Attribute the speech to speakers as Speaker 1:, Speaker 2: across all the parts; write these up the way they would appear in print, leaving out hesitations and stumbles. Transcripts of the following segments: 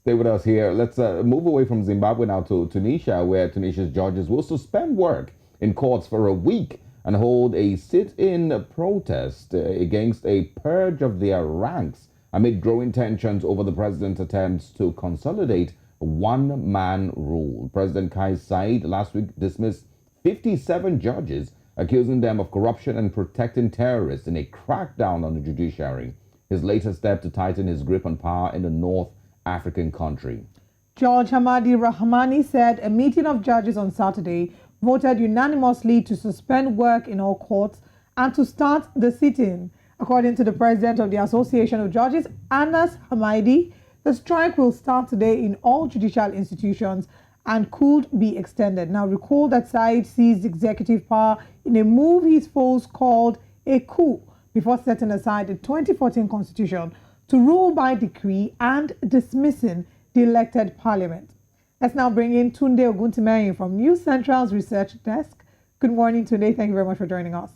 Speaker 1: Stay with us here. Let's move away from Zimbabwe now to Tunisia, where Tunisia's judges will suspend work in courts for a week and hold a sit-in protest against a purge of their ranks amid growing tensions over the president's attempts to consolidate a one-man rule. President Kais Saied last week dismissed 57 judges, accusing them of corruption and protecting terrorists in a crackdown on the judiciary. His latest step to tighten his grip on power in the North African country.
Speaker 2: George Hamadi Rahmani said a meeting of judges on Saturday voted unanimously to suspend work in all courts and to start the sit-in. According to the president of the Association of Judges, Anas Hamidi, the strike will start today in all judicial institutions and could be extended. Now, recall that Said seized executive power in a move his foes called a coup before setting aside the 2014 constitution to rule by decree and dismissing the elected parliament. Let's now bring in Tunde Oguntimehin from News Central's research desk. Good morning, Tunde. Thank you very much for joining us.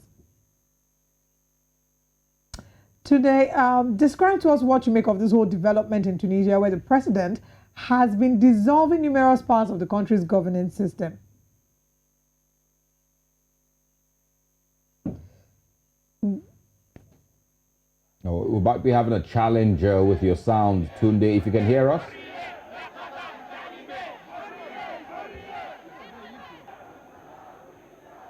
Speaker 2: Today, describe to us what you make of this whole development in Tunisia, where the president has been dissolving numerous parts of the country's governance system.
Speaker 1: Oh, we might be having a challenge with your sound, Tunde, if you can hear us.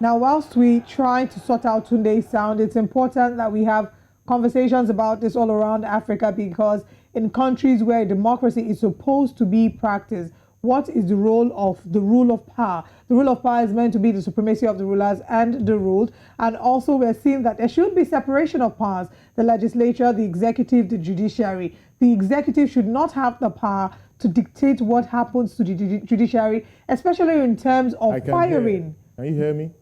Speaker 2: Now, whilst we try to sort out Tunde's sound, it's important that we have conversations about this all around Africa, because in countries where democracy is supposed to be practiced, what is the role of the rule of power? The rule of power is meant to be the supremacy of the rulers and the ruled. And also we're seeing that there should be separation of powers. The legislature, the executive, the judiciary. The executive should not have the power to dictate what happens to the judiciary, especially in terms of firing.
Speaker 3: Can you hear me?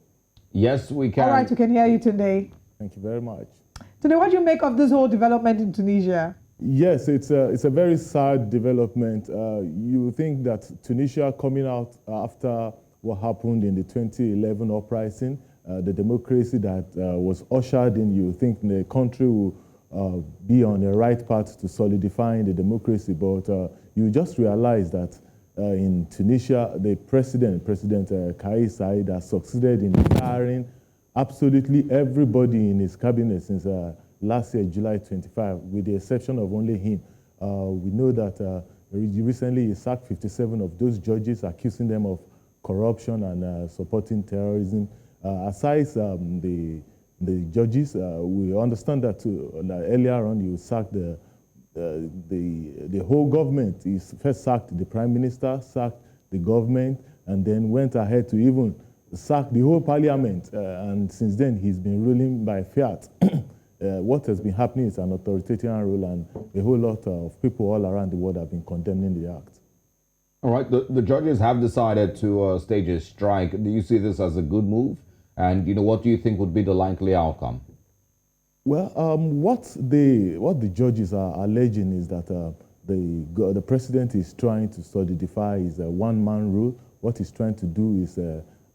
Speaker 1: Yes, we can.
Speaker 2: All right, we can hear you today.
Speaker 3: Thank you very much.
Speaker 2: Today, what do you make of this whole development in Tunisia?
Speaker 3: Yes, it's a very sad development. You would think that Tunisia, coming out after what happened in the 2011 uprising, the democracy that was ushered in, you think the country will be on the right path to solidifying the democracy. But you just realize that in Tunisia, the President Kais Saied, has succeeded in firing absolutely everybody in his cabinet since last year, July 25, with the exception of only him. We know that recently he sacked 57 of those judges, accusing them of corruption and supporting terrorism. Aside the judges, we understand that, that earlier on you sacked the whole government. He first sacked the prime minister, sacked the government, and then went ahead to even sack the whole parliament. And since then, he's been ruling by fiat. What has been happening is an authoritarian rule, and a whole lot of people all around the world have been condemning the act.
Speaker 1: All right, the judges have decided to stage a strike. Do you see this as a good move? And, what do you think would be the likely outcome?
Speaker 3: Well, what the judges are alleging is that the president is trying to solidify his one-man rule. What he's trying to do is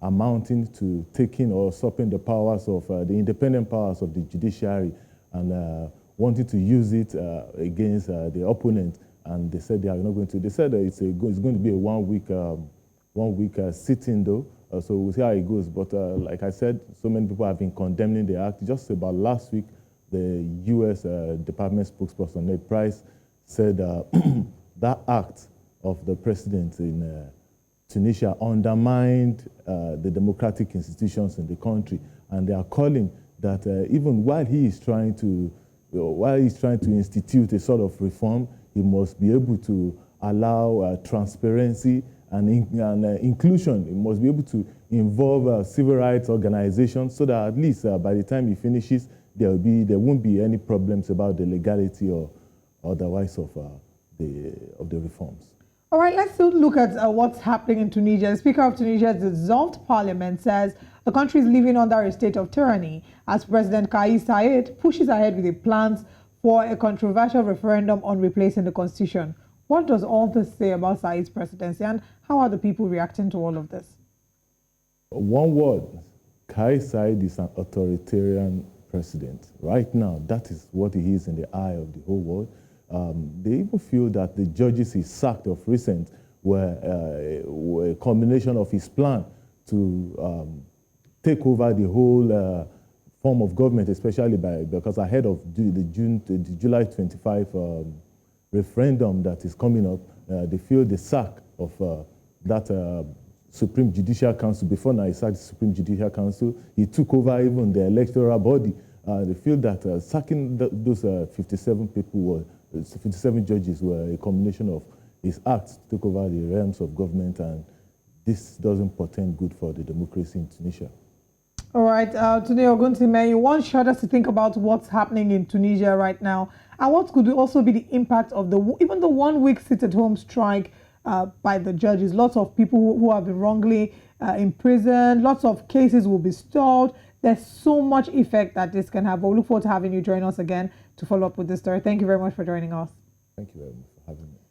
Speaker 3: amounting to taking or usurping the powers of the independent powers of the judiciary, and wanting to use it against the opponent. And they said they are not going to. They said that it's going to be a one-week sitting though. So we'll see how it goes. But like I said, so many people have been condemning the act. Just about last week, the U.S. Department spokesperson Ned Price said that act of the president in Tunisia undermined the democratic institutions in the country, and they are calling that even while he is trying to institute a sort of reform, he must be able to allow transparency and inclusion. He must be able to involve civil rights organizations, so that at least by the time he finishes, there won't be any problems about the legality or otherwise of the reforms.
Speaker 2: All right, let's still look at what's happening in Tunisia. The Speaker of Tunisia's dissolved parliament says the country is living under a state of tyranny as President Kais Saied pushes ahead with the plans for a controversial referendum on replacing the constitution. What does all this say about Saied's presidency, and how are the people reacting to all of this?
Speaker 3: One word, Kais Saied is an authoritarian president. Right now, that is what he is in the eye of the whole world. They even feel that the judges he sacked of recent were a combination of his plan to take over the whole form of government, especially because ahead of the July 25 referendum that is coming up, they feel the sack of that Supreme Judicial Council. Before now, he sacked the Supreme Judicial Council. He took over even the electoral body. They feel that sacking those 57 people 57 judges were a combination of his acts to take over the realms of government, and this doesn't portend good for the democracy in Tunisia.
Speaker 2: All right, Babatunde Oguntimehin, you want us to think about what's happening in Tunisia right now, and what could also be the impact of even the 1 week sit-at-home strike by the judges. Lots of people who have been wrongly imprisoned, lots of cases will be stalled. There's so much effect that this can have. But we look forward to having you join us again to follow up with this story. Thank you very much for joining us.
Speaker 3: Thank you very much for having me.